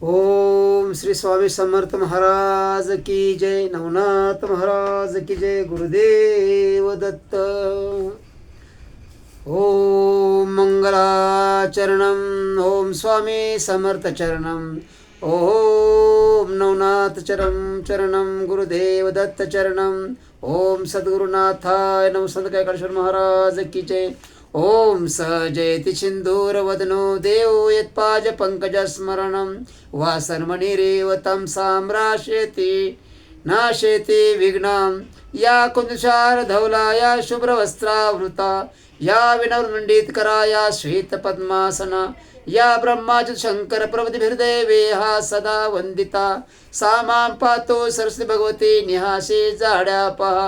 ओम श्री स्वामी समर्थ महाराज की जय. नवनाथ महाराज की जय. गुरुदेव दत्त. ओम मंगलाचरणम. ओम स्वामी समर्थ चरणम. ओम नवनाथ चरणम गुरुदेव दत्त चरणम. ओम सद्गुरुनाथाय नमः. संत कैकाळेश्वर महाराज की जय. ओम सजयति सिंधूरवदनो देवो यत्पाज पंकजस्मरणं वासन्मणिरेव तं साम्राश्यति नाशेति विघ्नं. या कुंदशार धवला या शुभ्रवस्त्रावृता या विनवमण्डितकरा या श्वेतपद्मासना या ब्रह्माच्युत शंकर प्रभृतिभिर्देवेहा सदा वंदिता. सा मां पातु सरस्वती भगवती निहासे जाड्यापहा.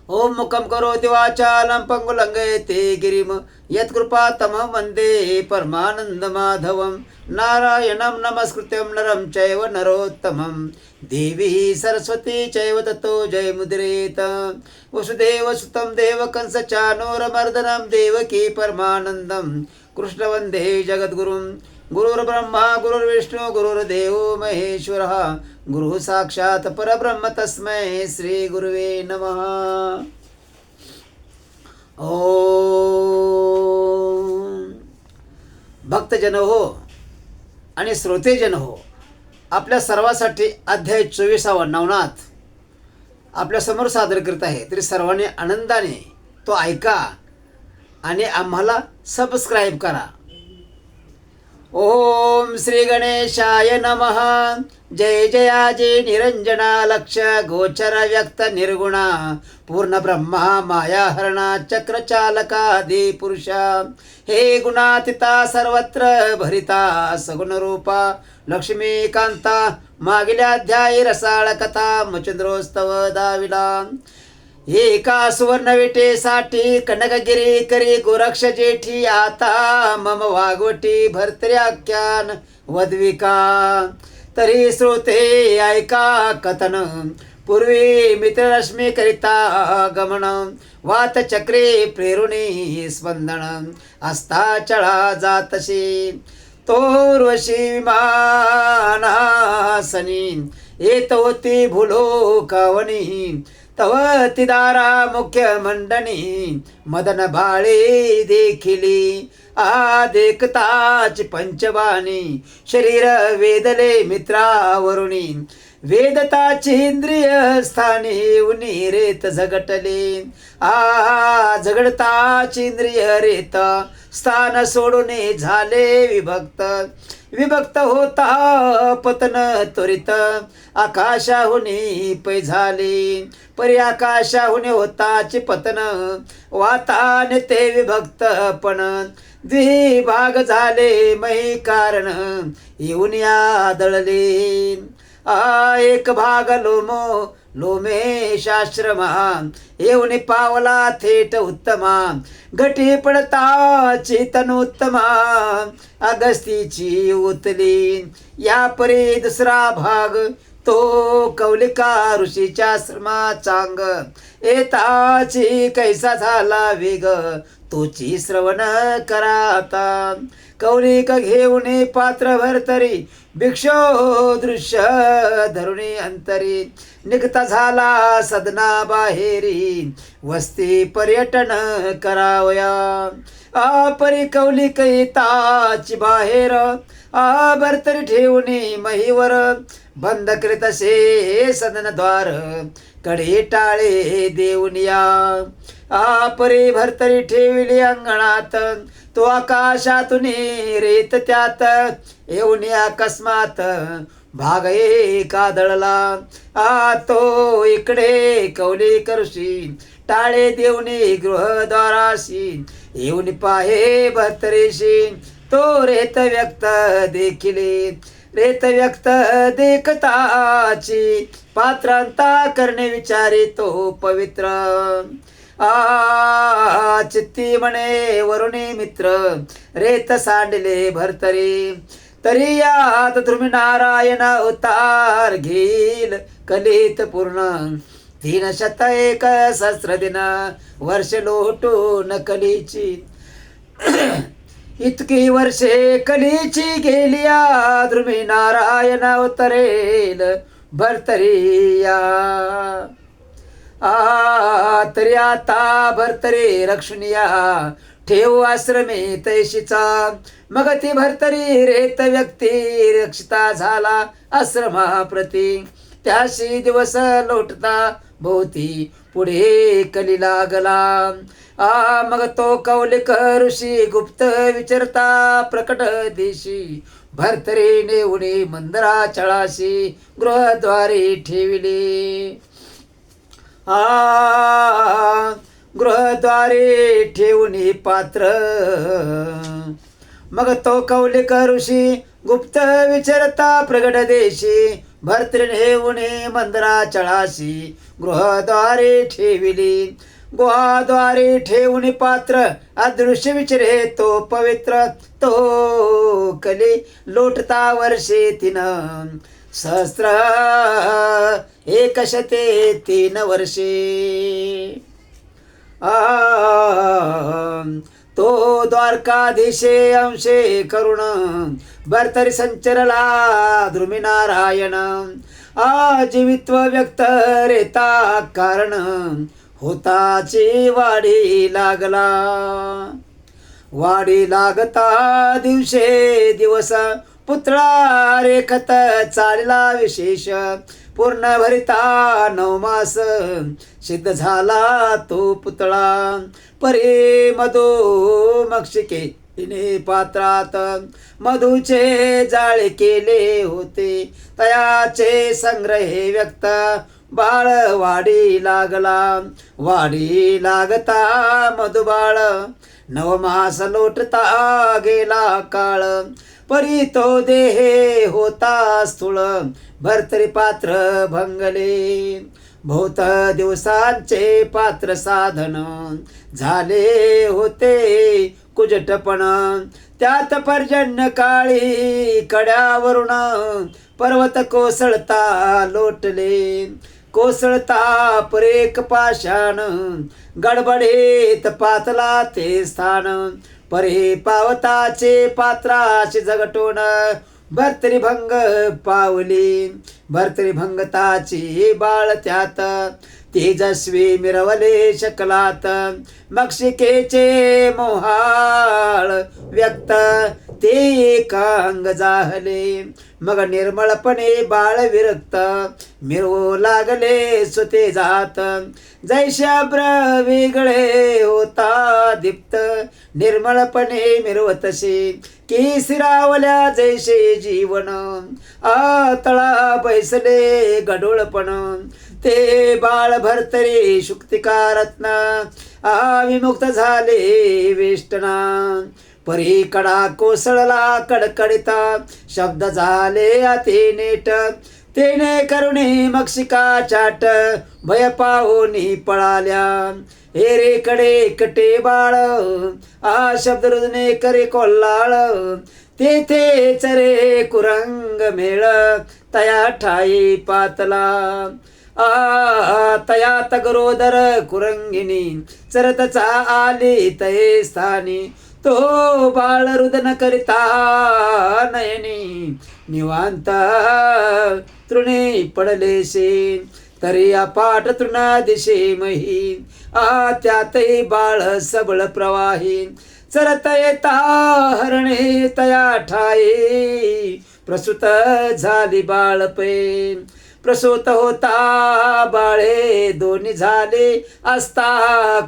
ओम मुखं करोति वाचालं पंगुलंघयते गिरिम यत्कृपातमं वन्दे परमानन्दमाधवं. नारायणं नमस्कृत्यं नरं चैव नरोत्तमं देवी सरस्वती चैव ततो जयमुद्रेत. वसुदेवसुतं देवकंसचानूरमर्दनं देवकी परमानन्दं कृष्ण वन्दे जगद्गुरुं. गुरुर्ब्रह्मा गुरुर्विष्णु गुरुर्देवो महेश्वरः गुरु साक्षात परब्रह्म तस्मै श्री गुरुवे नमः. ओम भक्तजन हो आणि श्रोतेजन हो, आपल्या सर्वांसाठी अध्याय 24 नवनाथ आपल्या समोर सादर करत आहे. तरी सर्वांनी आनंदाने तो ऐका आणि आम्हाला सबस्क्राईब करा. ओम श्री गणेशाय नमः. जय जयाजी निरंजना लक्ष गोचर व्यक्त निर्गुणा पूर्ण ब्रह्मा माया हरणा चक्रचालकादि पुरुषा. हे गुणातीता सर्वत्र भरिता सगुण रूपा लक्ष्मीकांता. मागील अध्यायी रसाळ कथा मचंद्रोस्तव दाविला. एका सुवर्ण विटेसाठी कनकगिरी करी गोरक्ष जेठी. आता मम वागवटी भरतरी आख्यान वद्विका. तरी श्रोते ऐका कथन पूर्वी मित्ररश्मी करिता गमन. वात चक्रे प्रेरुणी स्पंदन असता चळा जातशी. तोर्वशी विमानासनी येत होती भूलो कावनी. तव तिदारा मुख्य मंडनी मदन भाळे देखिली. देखताची पंचवाणी शरीर वेदले मित्रावरुणी. वेदताची इंद्रिय स्थानी उनी रेत झगटले. झगडताची इंद्रिय रेत स्थान सोडून झाले विभक्त. विभक्त होता पतन त्वरित आकाशाहुनी पै झाले. परी आकाशाहुनी होताचे पतन वाताने ते विभक्त पण. द्विभाग झाले मही कारण येऊन आदळले. एक भाग लोमे शास्त्रमा येऊन पावला थेट उत्तमा. घटी पडता चेतन उत्तमा अगस्तीची उतली. या परी दुसरा भाग तो कौलिका ऋषीच्या श्रमा चांग. येताची कैसा झाला वेग तोची श्रवण कराता. कौलिक घेऊन पात्र भरतरी भिक्षो दृश्य धरुणी अंतरी. निघता झाला सदना बाहेरी वस्ती पर्यटन करावया. परी कौलिक येताची बाहेर भरतरी ठेवणी महीवर. बंद करीत असे सदन द्वार कडे टाळे देऊनिया. परी भरतरी ठेविली अंगणात तो आकाशातून रेत त्यात. येऊन अकस्मात भाग एक आदळला. तो इकडे कौलिक ऋषी टाळे देऊनी गृहद्वाराशी. येऊन पाहे भरतरीशी तो रेत व्यक्त देखिले. रेत व्यक्त देखताची पात्रांता करणे विचारी तो पवित्र. चित्ती म्हणे वरुणी मित्र रेत सांडले भरतरी. तरी यात ध्रुमी नारायण अवतार घेईल कलित पूर्ण. 301 सहस्र दिन वर्ष लोटून कलीची. इतकी वर्षे कलीची गेलिया ध्रुमी नारायण अवतरेल भरतरिया तरी आता भरतरी रक्षणिया ठेवू आश्रमे तैशीचा मग ती भरतरी रेत व्यक्ती रक्षिता झाला आश्रमाप्रती त्याशी दिवस लोटता भोवती पुढे कली लागला मग तो कौलिक ऋषी गुप्त विचारता प्रकट दिशी भरतरी नेऊने मंदरा चळाशी गृहद्वारे ठेविले गृहद्वारे ठेवून पात्र मग तो कौलिक ऋषी गुप्त विचारता प्रगट देशी भरतरी नेऊने मंदरा चळाशी गृहद्वारे ठेविली गुहाद्वारे ठेवून पात्र अदृश्य विचारे तो पवित्र तो कली लोटता वर्षे 3 सहस्र 103 वर्षे तो द्वारकाधीशे अंशे करुण भरतरी संचरला ध्रुमीनारायण जीवित्व व्यक्त रेता कारण होताची वाढी लागता दिवसे दिवस पुतळा रेखत चालला विशेष पूर्ण भरिता 9 मास सिद्ध झाला तो पुतळा परी मधु मक्षिके तिने पात्रात मधुचे जाळे केले होते तयाचे संग्रहे व्यक्त बाळ वाढी लागता मधुबाळ 9 मास लोटता गेला काळ परी तो देहे होता स्थूळ भरतरी पात्र भंगले बहुत दिवसांचे पात्र साधन झाले होते कुजटपण त्यात पर्जन्य काळी कड्यावरून पर्वत कोसळता लोटले कोसळता परेक पाषाण गडबडीत पातला ते स्थान परे पावताचे पात्राशी झगटून भरतरी भंग पावली भरतरी भंगताची बाळ त्यात तेजस्वी मिरवले शकलात मक्षिकेचे मोहाळ व्यक्त ते एकांग जाहले मग निर्मळपणे बाळ विरक्त मिरवू लागले सुते जात जैशाब्र वेगळे होता दीप्त निर्मळपणे मिरवतसे की सिरावल्या जैसे जीवन तळा बैसले गडोळपण ते बाळ भरतरी शुक्तिकारत्न विमुक्त झाले वेष्टना परी कडा कोसळला कडकडीता शब्द झाले अति नेट तेने करुणी मक्षिका चाट भय पाहुनी पळाल्या हे रे कडे कटे बाळ शब्द रुजने करे कोल्हाळ तेथे चरे कुरंग मेळ तया ठाई पातला तयात गरोदर कुरंगिनी चरतचा आली तये स्थानी तो बाळ रुदन करिता नयनी निवांत तृणी पडलेसे तरी अपाट तृणा दिशे मही त्यातही बाळ सबळ प्रवाही चरत येता हरणे तया ठाई प्रसूत झाली बाळपे प्रसूत होता बाळे दोन्ही झाले असता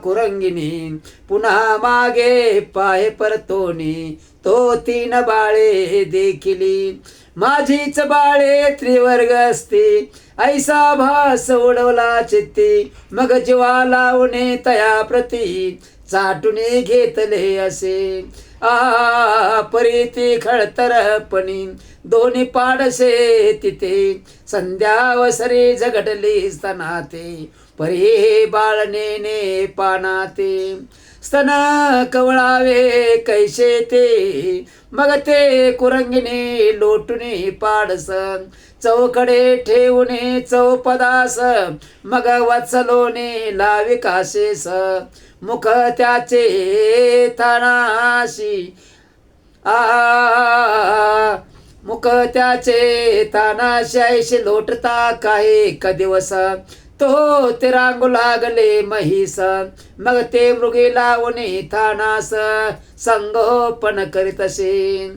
कुरंगिनी पुन्हा मागे पाय परतोनी तो 3 बाळे देखिली माझीच बाळे त्रिवर्ग असती ऐसा भास उडवला चित्ती मग जीवा लावणे तया प्रती चाटुने घेतले असे परीती खळतरपणी दोन्ही पाडसे तिथे संध्यावसरी झगडली स्तनाते परी बाळनेने पानाते स्तन कवळावे कैसे ते मग ते कुरंगिनी लोटुनी पाडस चौकडे ठेवणे चौपदास मग वत्सलोने लावी काशेस मुख त्याचे थानाशी मुख त्याचे तानाशाईशी लोटता काही एक दिवस, तो ते रांगू लागले म्हैस, मग ते मृगी लावणे थानास संगोपन करीतसे.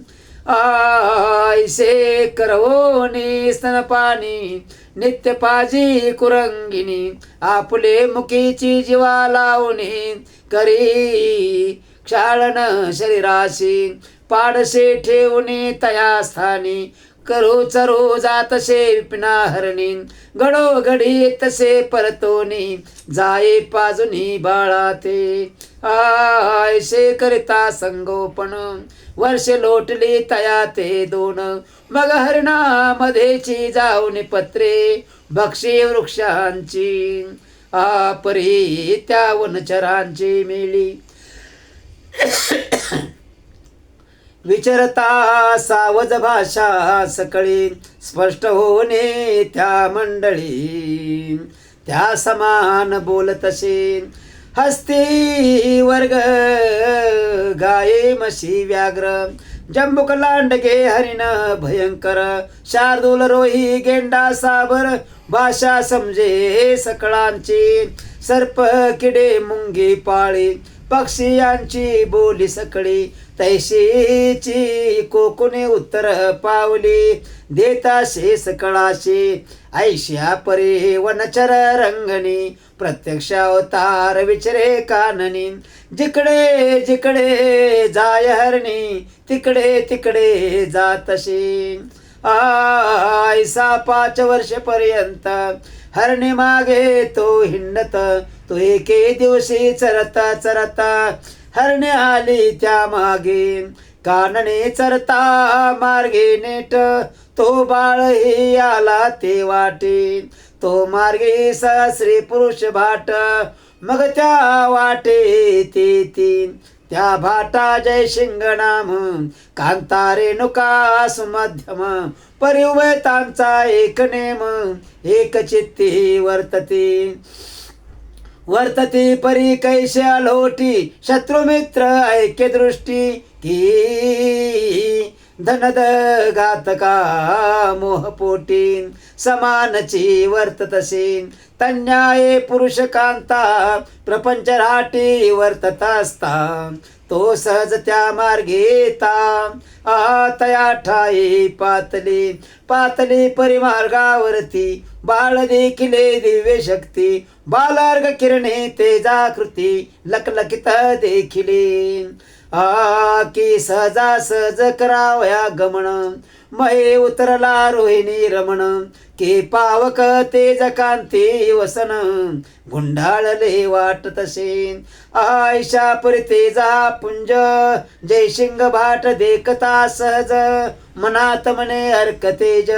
ऐसे करवोनी स्तनपाणी नित्य पाजी कुरंगिनी, आपले मुखीची जीवा लावणे करी क्षाळन शरीराशी. पाडसे ठेवणे तया स्थानी, करू चरू जातसे विपिना हरणी. घडोघडी तसे परतोनी, जाये पाजुनी बाळा ते. ऐसे करिता संगोपन वर्षे लोटली तया ते दोन, मग हरणामध्येची जाऊन पत्रे भक्षी वृक्षांची. परी त्या वनचरांची मेली. विचरता सावज भाषा सकळी, स्पष्ट होणे त्या मंडळी. त्या समान बोलतसे हस्ती वर्ग, गाये म्हशी व्याघ्र. जंबुक लांडगे हरिण भयंकर, शार्दूल रोही गेंडा साबर. भाषा समजे सकळांची, सर्प किडे मुंगी पाळी. पक्षी यांची बोली सकळी, तैशीची कोकुने उत्तर पावली. देताशे सकळाशी, ऐश्या परी वनचर रंगणी. प्रत्यक्ष अवतार विचरे काननी, जिकडे जिकडे जाय हरणी, तिकडे तिकडे जातशी. ऐसा 5 वर्षपर्यंत हरणी मागे तो हिंडत, तो एके दिवशी चरता चरता हरणे आली त्या मागे. कानने चरता मार्गे नेट, तो बाळही आला ते वाटे. तो मार्गे स्त्री पुरुष भाट, मग त्या वाटे ते तीन. त्या भाटा जय शिंग नाम, कांता रेणुका सुमध्यम. परिवतांचा एक नेम, एक चित्ती वर्तती परी कैसे अलोटी. शत्रुमित्र ऐक्य दृष्टी की, धनद घातका मोहपोटी. समानची वर्ततशी तन्याये पुरुष कांता, प्रपंच राटी वर्तत असता. तो सहज त्या मार्गे तया ठाई पातली. पातली परिमार्गावरती, बाळ देखिले दिव्य शक्ती. बालार्ग किरणे तेजाकृती, लकलकित देखिले. की सहजा सहज करावया गमन, मये उतरला रोहिणी रमण. के पावक तेज कांती वसन, गुंडाळले वाट तसे. आयशा परी तेजा पुंज, जयशिंग भाट देखता सहज. मनात मने अर्क तेज,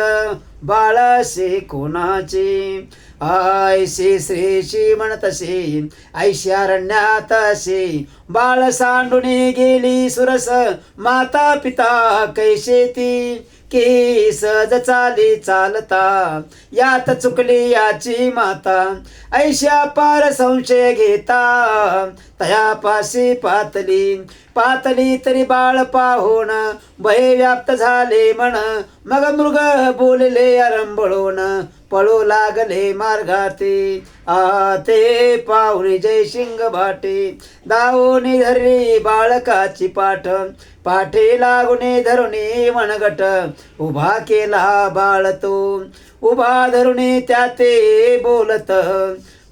बाळासे कोणाचे. ऐसे श्रेशी म्हणतसे ऐशारण्यात असे. बाळ सांडूने गेली सुरस, माता पिता कैसे ती. की सहज चाली चालता, यात चुकली याची माता. ऐशा पार संशय घेता, तयापाशी पातली. पातली तरी बाळ पाहून, भय व्याप्त झाले मन. मग मृग बोलले आरंभळून, पळू लागले मार्गाते. ते पाहुणे जयशिंग भाटे, दावोनी धरली बाळकाची पाठ. पाठे लागुने धरुणे मनगट, उभा केला बाळ तो. उभा धरुणे त्याते बोलत,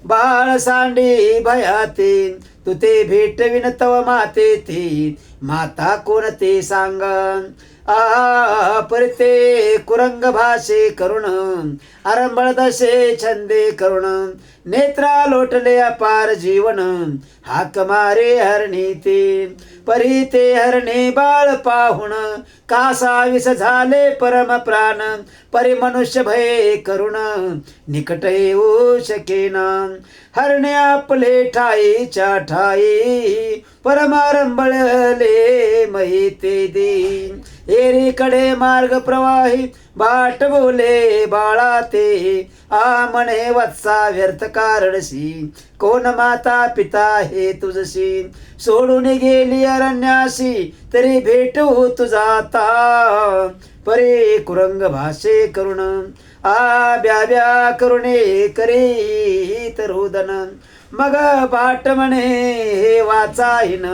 बाळ सांडी भयाते. तू ते भेटविन तव माते ती, माता कोण ते सांग. परते कुरंग भाषे करुण, आरंभळ दशे छंदे करुण. नेत्रा लोटले अपार जीवन, हाक मारे हरणी ते. परी ते हरणे बाळ पाहुण, कासाविस झाले परम प्राण. परी मनुष्य भय करुण, निकट येऊ शकेना. हरणे आपले ठाईच्या ठाई, परमारंभळले मही ते दे. एरीकडे मार्ग प्रवाही, बाट बोले बाळा ते. म्हणे वत्सा व्यर्थ कारडसी, कोण माता पिता हे तुझशी, सोडून गेली अरण्यासी, तरी भेटू तुझा आता, परे कुरंग भाषे करुण, ब्या करुणे करी तरुदन, मग पाठ म्हणे हे वाचाहीन,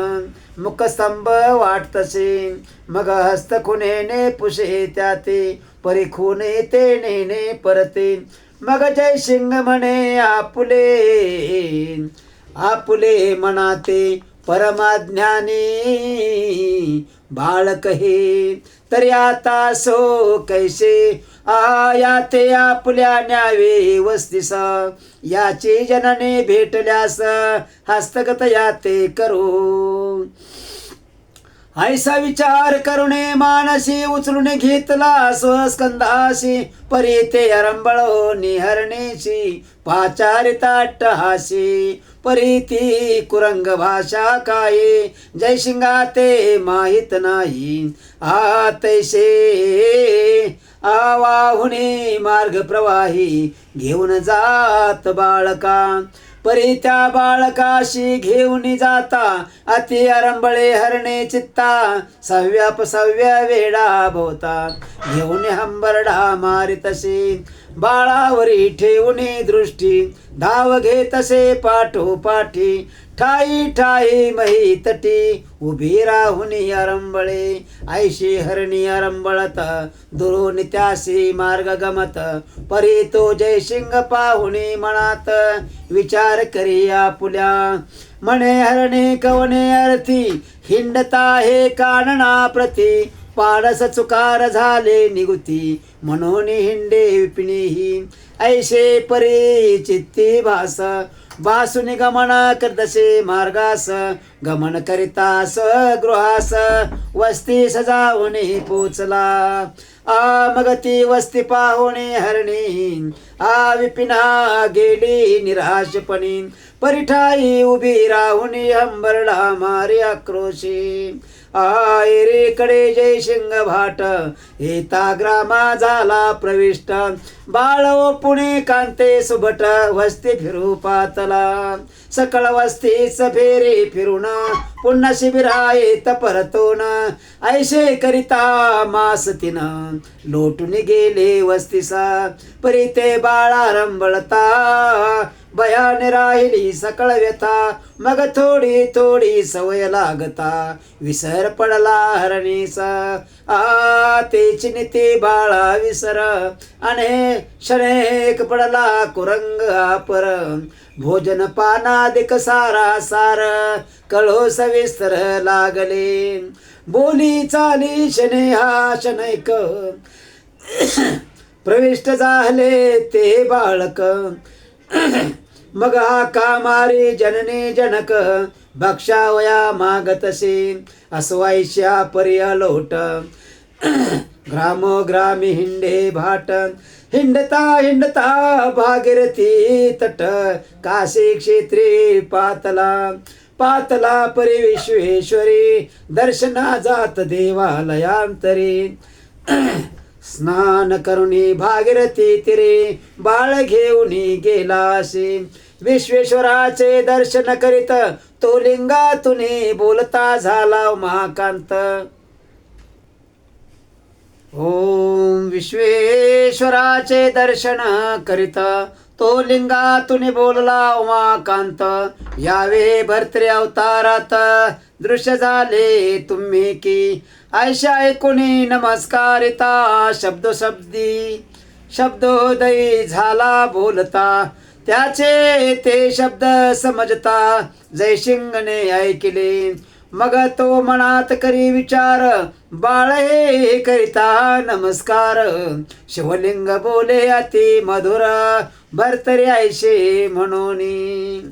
मुखस्तंभ वाटतसे, मग हस्त खुनेने पुषे त्याते, परी खुने ते नेने परते, मग जय सिंग म्हणे आपुले, आपुले मनाते परमाज्ञानी बाळक हे, तरी आता सो कैसे या ते आपुल्या न्यावे वस्तीस, याची जनने भेटल्यास हस्तगत याते करू, ऐसा विचार करुणे मानसी, उचलून घेतला स्वस्कंदासी, परी ते अरंबळो निहरणेची, पाचारिता अट्टहासी, परी ती कुरंग भाषा काय, जय शिंगा ते माहित नाही, तैसे आवाहुने मार्ग प्रवाही, घेऊन जात बाळका, परी त्या बाळकाशी घेऊन जाता, अति अरंबळे हरणे चित्ता, सव्या वेडा भोवता, घेऊन हंबरडा मारितसे, बाळावरी ठेवून दृष्टी, धाव घेतसे पाठोपाठी, ठाई ठाई मही तटी, उभी राहुनी अरंबळे, ऐशी हरणी अरंबळत, दुरून त्यासी मार्ग गमत, परी तो जयसिंग पाहुणी मनात, विचार करी आपुल्या, म्हणे हरणे कवने अर्थी, हिंडता हे कानना प्रती, पाडस चुकार झाले निगुती, म्हणून हिंडे विपिणीही, ऐशे परी चित्ती भास, भासून गमन करतसे मार्गास, गमन करिता स्वगृहास, वस्ती सजावून पोचला, मग ती वस्ती पाहुणे हरणी, विपिना गेली निराशपणी, परिठाई उभी राहून हंबरडा मारी आक्रोशी, कडे जय शिंग भाट, येता ग्रामा झाला प्रविष्ट, बाळ पुणे कांते सुभट, वस्ती फिरू पातला, सकळ वस्तीच फेरी फिरून, पुन्हा शिबिरा येत परतून, ऐशे करिता मास तिन, लोटून गेले वस्तीसा, परी ते बाळा रंबळता, भयाने राहिली सकळ व्यथा, मग थोडी थोडी सवय लागता, विसर पडला हरणीचा, तेची नीती बाळा विसर, अने क्षणेक पडला कुरंग पर, भोजन पानादिक सारा सार, कळो सविस्तर लागले, बोली चाली शनेहा शनैक, प्रविष्ट झाले ते बाळक, मग हाका मारी जननी जनक, भक्षावया मागतसे, अस्वायश्या पर्यलोट, ग्रामोग्रामी हिंडे भाट, हिंडता हिंडता भागीरथी तट, काशी क्षेत्री पातला, पातला परी विश्वेश्वरी, दर्शना जात देवालयांतरी, स्नान करुणी भागीरथी तिरे, बाळ घेऊनी गेलाशी, विश्वेश्वराचे दर्शन करीत, तो लिंगातुनी बोलता झाला महाकांत, ओम विश्वेश्वराचे दर्शन करीत, तो लिंगातून बोलला उमाकांत, यावे भर्तृ अवतारात, दृश्य झाले तुम्ही की, ऐशा ऐकुनी नमस्कारिता, शब्दोशब्दी शब्दोदयी झाला बोलता, त्याचे ते शब्द समजता, जयसिंगने ऐकले, मग तो मनात करी विचार, बाळ हे करिता नमस्कार, शिवलिंग बोले अति मधुर, भर्तरी ऐशे म्हणूनी,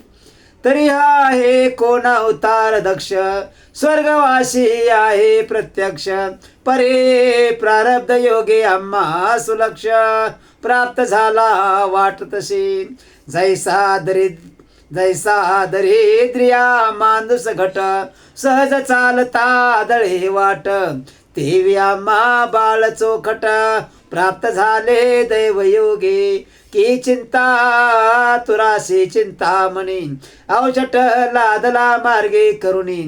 तरी आहे कोण अवतार दक्ष, स्वर्गवासी आहे प्रत्यक्ष, परे प्रारब्ध योगे आम्हा सुलक्ष, प्राप्त झाला वाटतशी, जैसा दरिद्रिया मांदुस घट, सहज चालता दळे वाट, तेवी आम्हा बाळ चोखट, प्राप्त झाले दैवयोगे की चिंता तुरासी चिंतामणी अवचट लादला मार्गे करुणी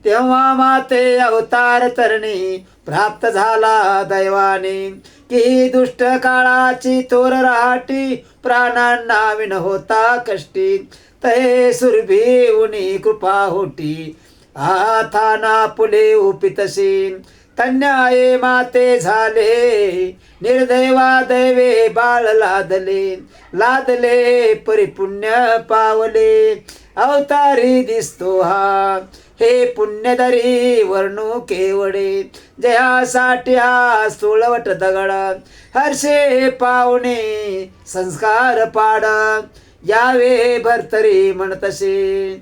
तेव्हा माते अवतार तरणी प्राप्त झाला दैवाने की दुष्ट काळाची थोर राहाटी प्राणांना विन होता कष्टी तये सुरभी उनी कृपा होती आथाना पुले उपितशी तन्याये माते झाले निर्दैवा दैवे बाळ लादले परिपुण्य पावले अवतारी दिसतो हा हे पुण्यधरी वर्णू केवडे जयासाठी हा सोळवट दगड हर्षे पावणे संस्कार पाड यावे भरतरी म्हणतसे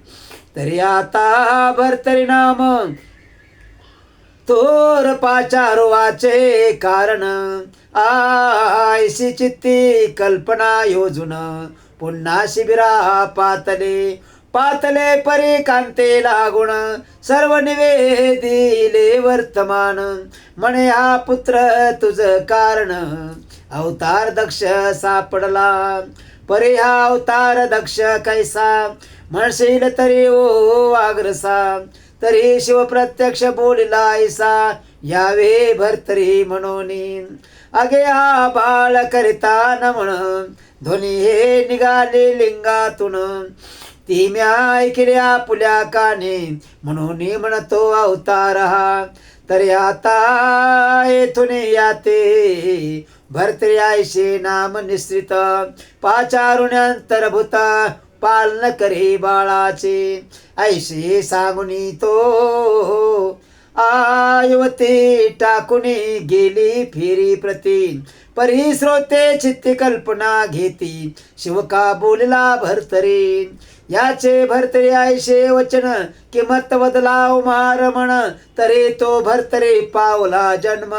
तरी आता भरतरी नाम थोर पाचारोवाचे कारण आयशी चित्ती कल्पना योजून पुन्हा शिबिरा पातले परी कांते लागुण सर्व निवेदिले वर्तमान म्हणे हा पुत्र तुझ कारण अवतार दक्ष सापडला परी हा अवतार दक्ष कैसा म्हणशील तरी ओ आग्रसा तरी शिव प्रत्यक्ष बोलिला ऐसा यावे भरतरी म्हणून अगे हा बाळ करिता न म्हण ध्वनी हे निघाले लिंगातून ती म्या ऐकल्या पुल्या काने म्हणून म्हणतो अवतार हा तरी आता येथून याते भरतरी ऐशे नाम निश्रित पाचारुण्यंतरभूत पालन करे बाळाचे ऐशे सांगुनी तो आयुवती टाकुनी गेली फेरी प्रती परी श्रोते चित्ती कल्पना घेती शिवका बोलला भरतरी याचे भरतरी ऐशे वचन किंमत बदलाव मार म्हण तरी तो भरतरी पावला जन्म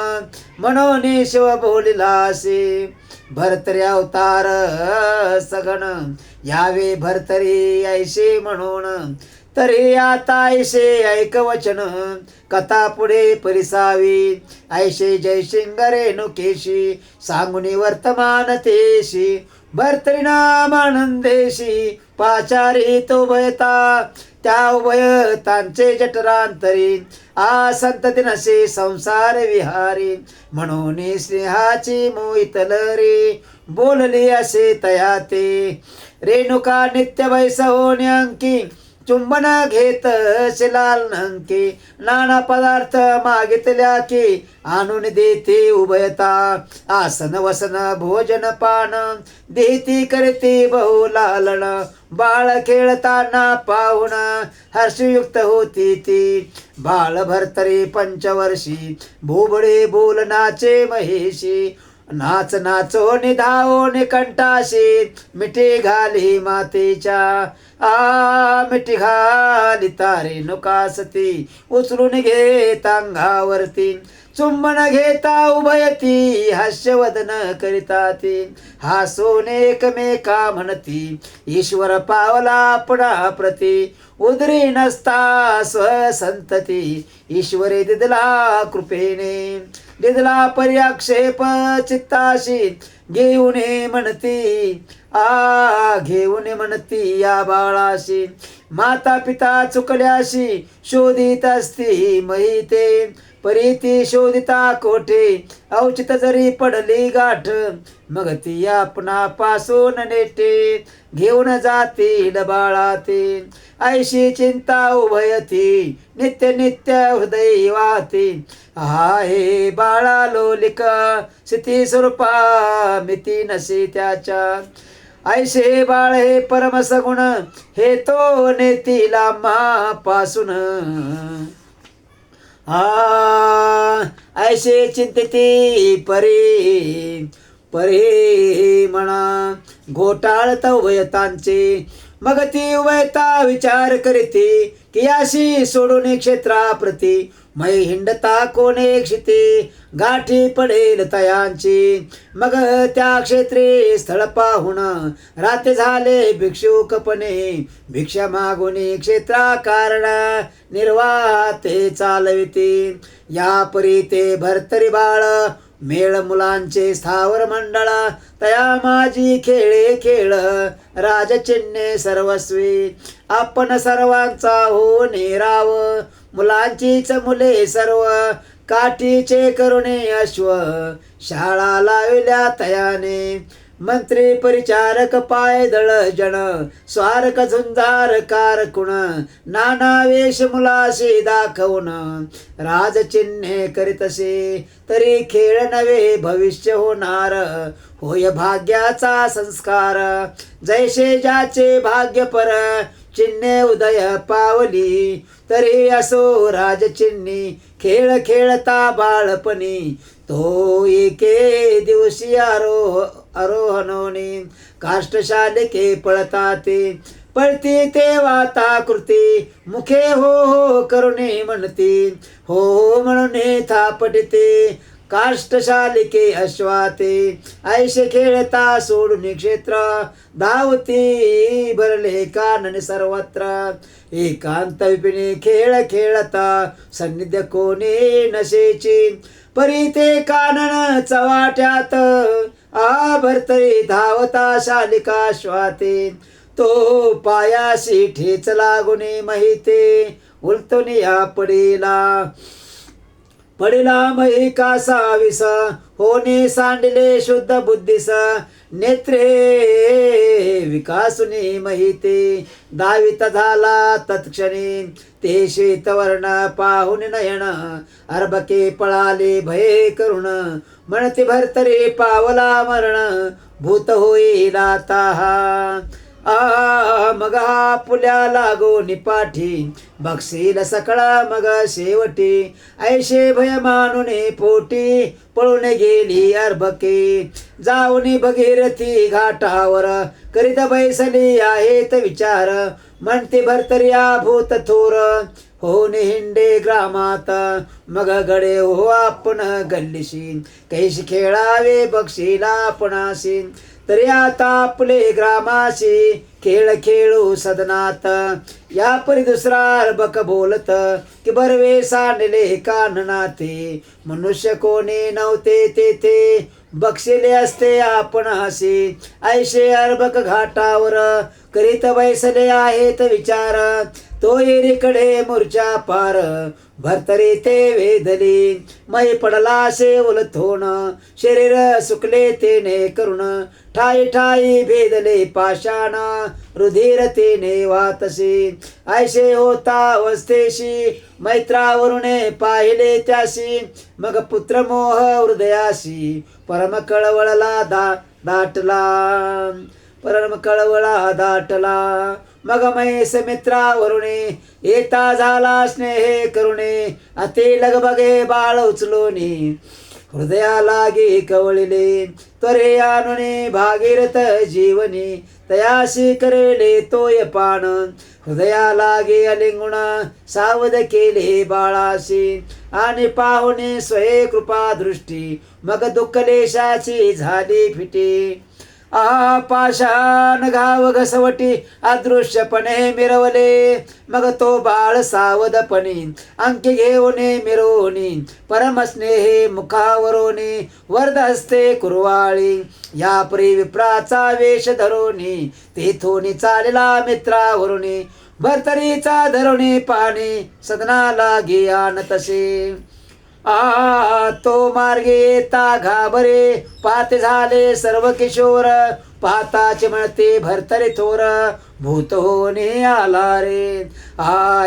म्हणून शिव बोलिला असे भरतरी अवतार सगण यावे भरतरी ऐशे म्हणून तरी आता ऐशे ऐक वचन कथा पुढे परिसावी ऐशे जयसिंग रेणुकेशी सांगुनी वर्तमान तेशी भरतरी नाम आनंदेशी पाचारी तो भयता त्या उभयतांचे जठरांतरी संतती नसे संसार विहारी म्हणून स्नेहाची मोहितल रे बोलली असे तया ते रेणुका नित्य वैसवण्यांकी चुंबन घेत शिलाल नंकी नाना पदार्थ मागितल्या की आणून देते उभयता आसन वसन भोजन पान देती करते बहु लालन बाळ खेळताना पाहुण हर्षयुक्त होती ती बाळ भरतरी पंचवर्षी भोबळे बोलनाचे महेशी नाच नाचो निधावो निकंठाशी मिठी घाली मातेच्या मिठी घाली तारे नुकासती उचलून घेत अंगावरती चुंबन घेता उभयती हास्यवदन करिता ती हासून एकमेका म्हणती ईश्वर पावला आपणा प्रती उदरी नसता स्वसंतती ईश्वरे दिदला कृपेने दिदला पर्याक्षेप चित्ताशी घेऊन म्हणती घेऊन म्हणती या बाळाशी माता पिता चुकल्याशी शोधित असती महिते परीती शोधिता कोठे औचित जरी पडली गाठ मग ती आपणापासून नेटे घेऊन जातील बाळा ते ऐशी चिंता उभयती नित्य नित्य हृदय वाती हे बाळा लोलिक स्थिती स्वरूपा मिती नसे त्याच्या ऐशे बाळ हे परमसगुण हे तो नेतीला मापासून ऐशे चिंतिती परी परी म्हणा घोटाळत उभयतांचे मग ती उभयता विचार करीती की अशी सोडून क्षेत्राप्रती मै हिंडता कोणे क्षिते गाठी पडेल तयांची मग त्या क्षेत्री स्थळ पाहून राते झाले भिक्षुकपणे भिक्षा मागुनी क्षेत्रा कारण निर्वाह ते चालविते या परी ते भरतरी बाळ मेळ मुलांचे स्थावर मंडळ, तया माझी खेळे खेळ, राजचिन्हे सर्वस्वी. आपण सर्वांचा हो निराव, मुलांचीच मुले सर्व, काठीचे करुणे अश्व, शाळा लाविल्या तयाने. मंत्री परिचारक पायदळ जन, स्वारक झुंजार कारकुण, नाना वेश मुलाशी दाखवून, राजचिन्हे करीतसे तरी खेळ नवे भविष्य होणार, होय भाग्याचा संस्कार. जैसे ज्याचे भाग्य पर, चिन्हे उदय पावली, तरी असो राजचिन्ही खेळ खेळता बाळपणी. तो एके दिवशी आरोहणोनी, काष्टशालिके पळता ते, पळती ते वाता कृती, मुखे हो हो करुणे म्हणती, हो हो म्हणून थापटते, काष्टशालिके अश्वाते. ऐशे खेळता सोडून क्षेत्र, धावती भरले कानन सर्वत्र. एकांत विपिने खेळ खेळता, सन्निध्य कोणी नशेची, परी ते कानन चवाट्यात, भरतरी धावता शालिका श्वाते. तो पायाशी ठेच लागुने महिते, उलतुनिया पडिला मही कासाविस, होने सांडले शुद्ध बुद्धीस, नेत्रे विकासुनी महिते. दावित झाला तत्क्षणी, ते श्वेतवर्ण पाहुन नयन, अर्भके पळाले भये करुण, म्हणते भरतरी पावला मरण, भूत होईल आता. मग हा पुल्या लागो निपाठी, बक्षील सकळा मग शेवटी. ऐशे भय मानुने पोटी, पळून गेली अर्भके, जाऊनी भगीरथी घाटावर, करीत बैसली आहेत विचार, म्हणते भरतरिया भूत थोर, होऊन हिंडे ग्रामात. मग गडे हो आपण गल्लीशी, कैशी खेळावे बक्षीला आपणाशी, तरी आता आपले ग्रामाशी, खेळ खेळू सदनात. या परी दुसरा अर्भक बोलत, की बरवे सांडले काननाते, मनुष्य कोणी नव्हते तेथे, बक्षिले असते आपणाशी. ऐशे अर्भक घाटावर, करीत बैसले आहेत विचार, तो एरीकडे मूर्छा पार, भरतरी ते वेधली, मै पडला शे उलथोन, शरीर सुकले तेने करुण, ठाई ठाई भेदले पाषाण, रुधिर तेने वातसे. ऐशे होता अवस्थेशी, मैत्रावरुणे पाहिले त्याशी, मग पुत्रमोह हृदयाशी, परम कळवळला दाटला. मग महेश मित्रावरुणे, येता झाला स्नेहे करुणे, अति लगबगे बाळ उचलोनी, हृदया लागे कवळिले. त्वरे आणुने भागीरथ जीवनी, तयाशी करेले तोय पान, हृदया लागे अलिंगुण, सावध केले बाळाशी. आणि पाहुणे स्वये कृपा दृष्टी, मग दुःखलेशाची झाली फिटी. पाषाण घाव घसवटी, अदृश्यपणे मिरवले, मग तो बाळ सावधपणी, अंकी घेऊने मिरवणी, परमस्नेहे मुखावरोनी, वरदहस्ते कुरवाळी. या परी विप्राचा वेश धरोनी, तेथोनी चालला मित्रावरुनी, भरतरीचा धरुणी पाणी, सदनाला गियान तसे. तो मार्गे येता घाबरे, पाते झाले सर्व किशोर, पाताचे म्हणते भरतरे थोर, भूत होणे आला रे.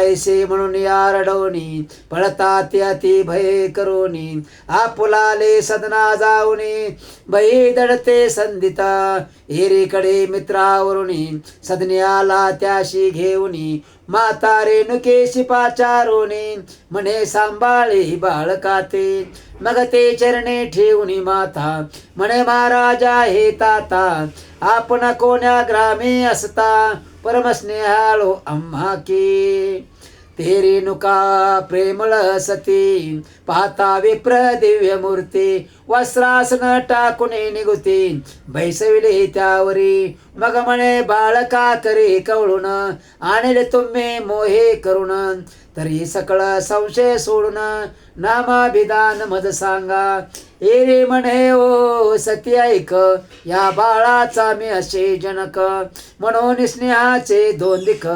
ऐसे म्हणून या रडवणी, पळता ते अति भय करोनी, आपुलाले सदना जाऊनी, भयी दडते संधिता. एरीकडे मित्रावरुणी, सदनी आला त्याशी घेऊनी, माता रेणुकेशी पाचारोनी, म्हणे सांभाळी बाळकाते. मग ते चरणे ठेवूनी माता, म्हणे महाराजा हे ताता, आपण कोण्या ग्रामे असता, परमस्नेहाळो आम्हा की. ते रेणुका प्रेमळ सती, पाहता विप्र दिव्य मूर्ती, वस्त्रासन टाकून निघुती, बैसविले त्यावरी. मग म्हणे बाळका करी कवळून, आणले तुम्ही मोहे करून, तरी सकळ संशय सोडून, नामाभिधान मज सांगा. हे रे म्हणे ओ सती ऐक, या बाळाचा मी असे जनक. म्हणून स्नेहाचे दोन दिख,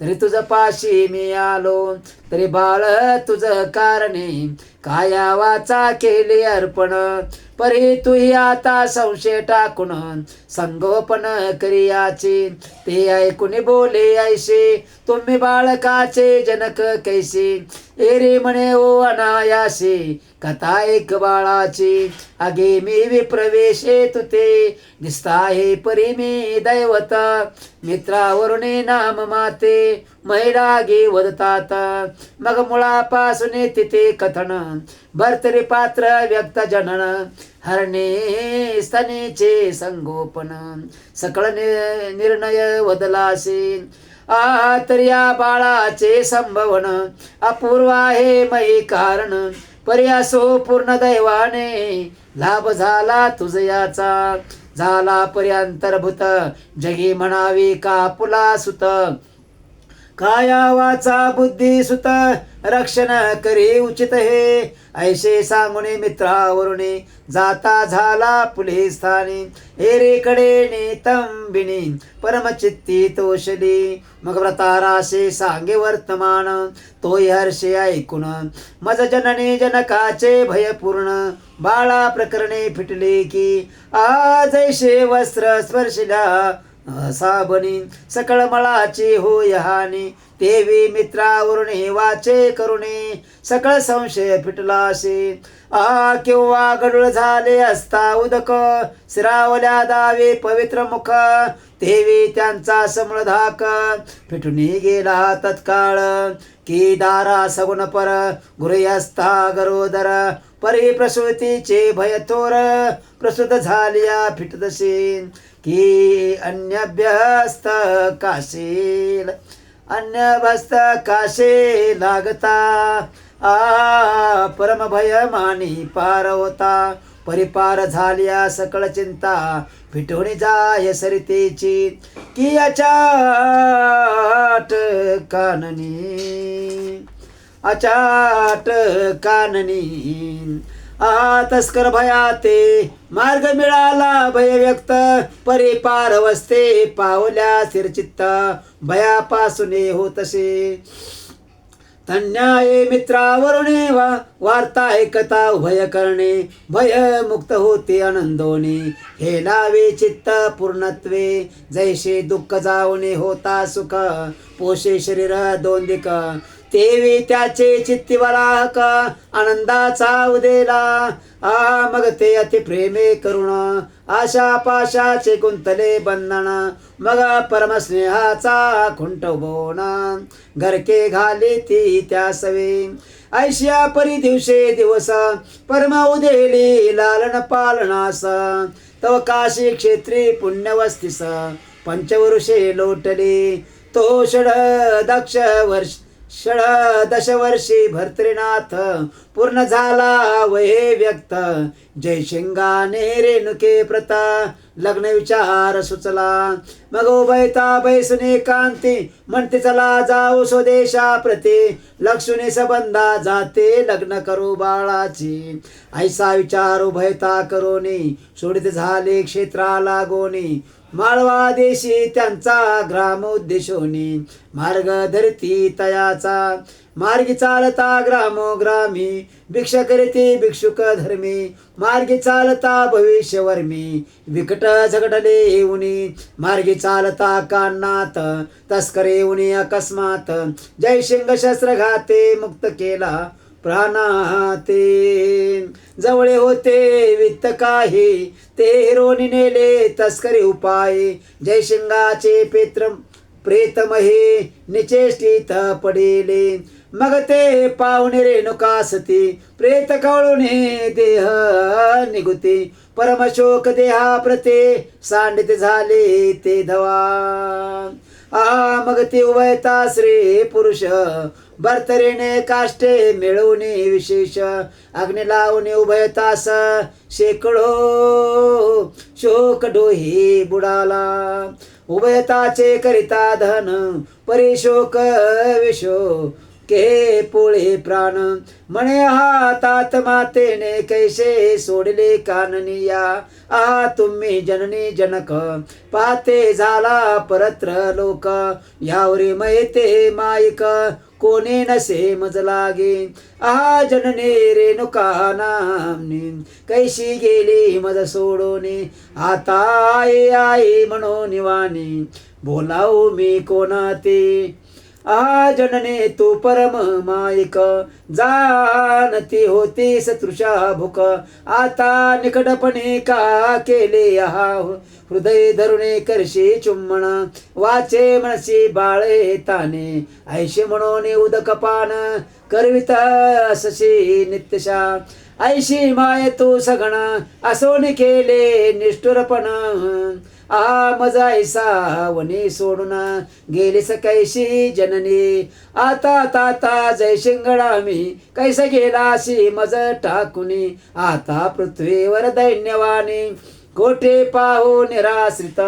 तरी तुझ पाशी मी आलो. तरी बाळ तुझ कारणे, काया वाचा केले अर्पण. परी तुही आता संशय टाकून, संगोपन करियाचे. ते ऐकून बोले ऐसे, तुम्ही बाळकाचे जनक कैसे. एरे म्हणे ओ अनायासे, कथा एक बाळाची. आगे मी विप्रवेशे तुते, दिसता हे परी मी दैवत. मित्रावरून नाम माते, महिला गे वदतात. मग मुळापासून तिथे कथन, भरतरी पात्र व्यक्त जनन. हरणे स्तनेचे संगोपन, सकळ निर्णय वदलासे. तर या बाळाचे संभवन, अपूर्व आहे मयी कारण. पर्यासो पूर्ण दैवाने, लाभ झाला तुझ याचा. झाला पर्यांतरभूत, जगी म्हणावी कापुला सुत. काया वाचा बुद्धी सुत, रक्षण करी उचित हे. ऐसे सांगुने मित्रावरुणे, जाता झाला पुढे स्थानी. एरेकडे नितंबिनी, परमचित्ती तोषली. मग व्रतारासे सांगे वर्तमान, तोही हर्षे ऐकून. मज जननी जनकाचे भयपूर्ण, बाळा प्रकरणे फिटले की. जैसे वस्त्र स्पर्शिला साबणी, सकळ मळाची होय हानी. तेवी मित्रावरून वाचे करुणे, सकळ संशय फिटलासे. किंवा गडूळ झाले असता उदक, शिरावल्या दावे पवित्र मुख. तेवी त्यांचा समळ धाक, फिटून गेला तत्काळ. की दारा सगुण पर, गृहस्था गरोदर. परी प्रसूतीचे भय थोर, प्रसूत झालिया फिटदशी. की अन्यभ्यस्त काशील, अन्यभस्त काशे लागता. परम भय मानी पार होता. परिपार झालिया सकळ चिंता, फिटून जाय सरितेची. की अचाट काननी, अचाट काननी. तस्कर भयाते, मार्ग मिळाला भय व्यक्त. परिपार वस्ते, पावल्या स्थिरचित्त. भयापासून होतसे तन्याये मित्रावरुणे. वार्ता ऐकता उभय करणे, भय मुक्त होते आनंदोने. हे लावे चित्त पूर्णत्वे, जैसे दुःख जाऊने होता सुख. पोषे शरीर दोन दिक, तेवी त्याचे चित्ती वराहक. आनंदाचा उदेला, मग ते अति प्रेमे करुण. आशा पाशाचे गुंतले बंधन, मग परमस्नेहाचा खुंट बोना. घरके घाली ती त्या सवे, ऐशिया परी दिवसे दिवस. परम उदेली लालन पालनास. तव काशी क्षेत्री पुण्यवस्तीस, पंचवरुषे लोटली. तो दक्ष वर्ष दशवर्षी भर्तृनाथ, पूर्ण झाला वये व्यक्त. जय शिंगाने रेणुके प्रता, लग्न विचार सुचला. मग उभयता बैसुने कांती, म्हणते चला जाऊ स्वदेशा प्रती. लक्षुने सबंधा जाते, लग्न करू बाळाची. ऐसा विचार उभयता करोनी, सोडित झाले क्षेत्राला गोनी. माळवा देशी त्यांचा ग्राम उद्देशोनी, मार्ग धरती तयाचा. मार्गी चालता ग्रामोग्रामी, भिक्षा करीती भिक्षुक धर्मी. मार्गी चालता भविष्यवर्मी, विकट झगडले येऊनी. मार्गी चालता कान्नात, तस्कर येऊनी अकस्मात. जय शिंग शस्त्र घाते, मुक्त केला प्राणाते. जवळे होते वित्त काही, ते हिरोनी नेले तस्करी उपाय. जय शिंगाचे प्रेतमहे, निचेष्टित पडेले. मग ते पाहुणे रेणुका सती, प्रेत कवळुने देह निगुते. परमशोक देहा प्रते, सांडित झाले ते धवा. मग ते उभयता श्री पुरुष, भर्तरीने काष्टे मिळवणे विशेष. अग्नी लावणे उभयतास, शेकडो शोक डोही बुडाला. उभयताचे करिता धन, परिशोक विशो के पोळे प्राण म्हणे हातात मातेने कैसे सोडले काननिया आ तुम्ही जननी जनक पाते झाला परत्र लोक यावरी मैते मायक कोणी नसे मज लागे आ जननी रेणुका नामनी कैशी गेली मज सोडोनी आता आई आई म्हणून वाणी बोलाऊ मी कोणाते आ जनने तू परम मायक जानती होती सतृषा भूक आता निकडपणे का केले आहा हृदय धरुणे करशी चुम्मण वाचे मनसी बाळे ताने ऐशी म्हणून उदक पान करवित असशी नित्यशा ऐशी माय तू सगण असोनी केले निष्ठुरपण आ मजा ऐसा वनी सोडून गेलीस कैशी जननी आता ताता जयशिंगडा मी कैसा गेलासी मज टाकुनी आता पृथ्वीवर दैन्यवानी कोठे पाहू निराश्रित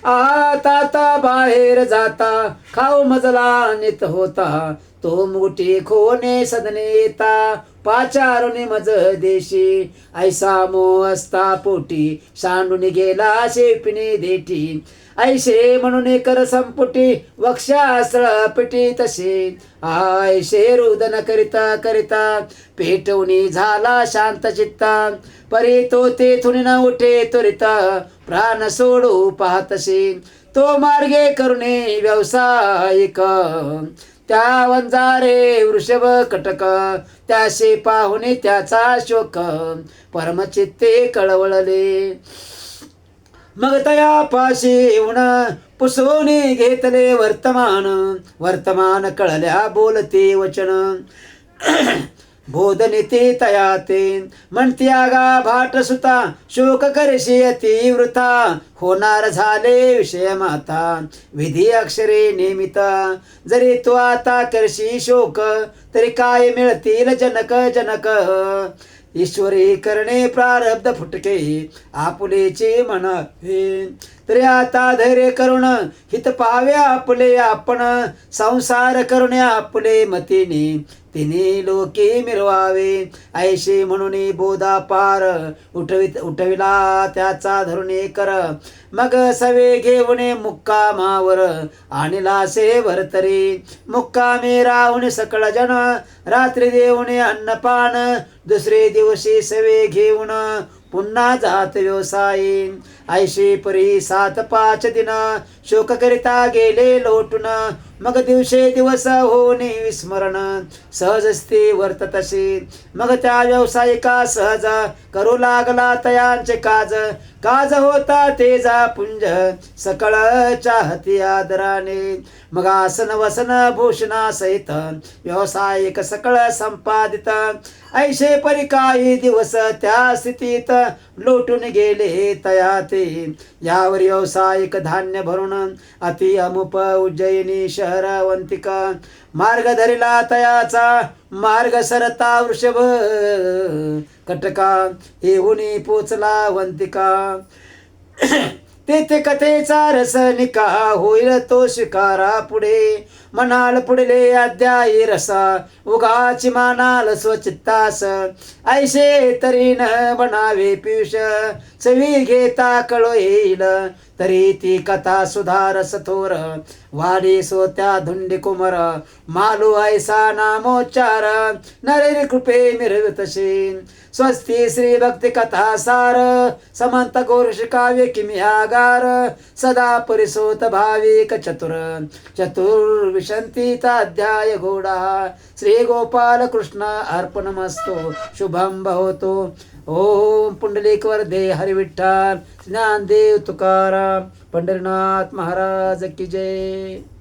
आता बाहेर जाता खाऊ मजला नित होता तो मुठी खोने सदने येता पाचारुनी मज देशी ऐसा मोह असता पोटी सांडून गेला शेपिनी देठी ऐशे म्हणून कर संपुटी वक्षास्त्र पिटी तसे ऐशे रुदन करिता करिता पेटवणी झाला शांत चित्ता परी तो तेथून न उठे त्वरिता प्राण सोडू पाहतसे तो मार्गे करुणे व्यावसायिक त्या वंजारे वृषभ कटक त्याशी पाहुणे त्याचा शोक परमचित्ते कळवळले मग तया पाशी येऊन पुसवणे घेतले वर्तमान कळल्या बोलते वचन बोधनिते तया ते म्हणती आगा भाट सुता शोक करशी अति वृथा होणार झाले विषय माता विधी अक्षरे नियमित जरी तू आता करशी शोक तरी काय मिळतील जनक जनक ईश्वरी करणे प्रारब्ध फुटके आपुलेचे म्हणावे तरी आता धैर्य करून हित पावे आपले आपण संसार करुणे आपले मतीने तिने लोके मिरवावे ऐशी म्हणून बोधा पार उठविला त्याचा धरुणे कर मग सवे घेऊने मुक्कामावर आणिलासे भरतरी मुक्कामे राहुणे सकळ जन रात्री देऊने अन्नपान दुसरे दिवशी सवे घेऊन पुन्हा जात व्यवसायी ऐशी परी 7-5 दिन शोक करिता गेले लोटून मग दिवसे दिवस होणे विस्मरण सहजस्ती वर्ततसे मग त्या व्यावसायिका सहज करू लागला तयांचे काज होता तेजा पुंज सकळ चाहती आदराने मग आसन वसन भूषणा सहित व्यावसायिक सकळ संपादित ऐशे परी काही दिवस त्या स्थितीत लोटून गेले तया ते यावर व्यावसायिक धान्य भरून अति अमुप उज्जयिनी शहरवंतिका मार्ग धरिला तयाचा मार्ग सरता वृषभ कटका येऊनी पोचला वंतिका तेथे कथेचा रस निका होईल तो शिकारा पुढे म्हणाल पुढले अध्यायी रसा उगाची मानाल स्वचित्तास ऐशे तरी न बनावे पियुष चवी घेता कळो येईल तरी ती कथा सुधारस थोर वाडी सोत्या धुंडी कुमर मालू ऐसा नामोच्चार नरेरी कृपे मिरवतशी स्वस्ती श्री भक्ती कथा सार समंत गोरुष काव्य किमियागार सदा परिसोत भाविक चतुर्विशंतीचा अध्याय घोडा श्री गोपाल कृष्ण अर्पणमस्तु शुभम भवतो ओम पुंडलिक वरदे हरि विठ्ठल ज्ञानदेव तुकाराम पंढरीनाथ महाराज की जय.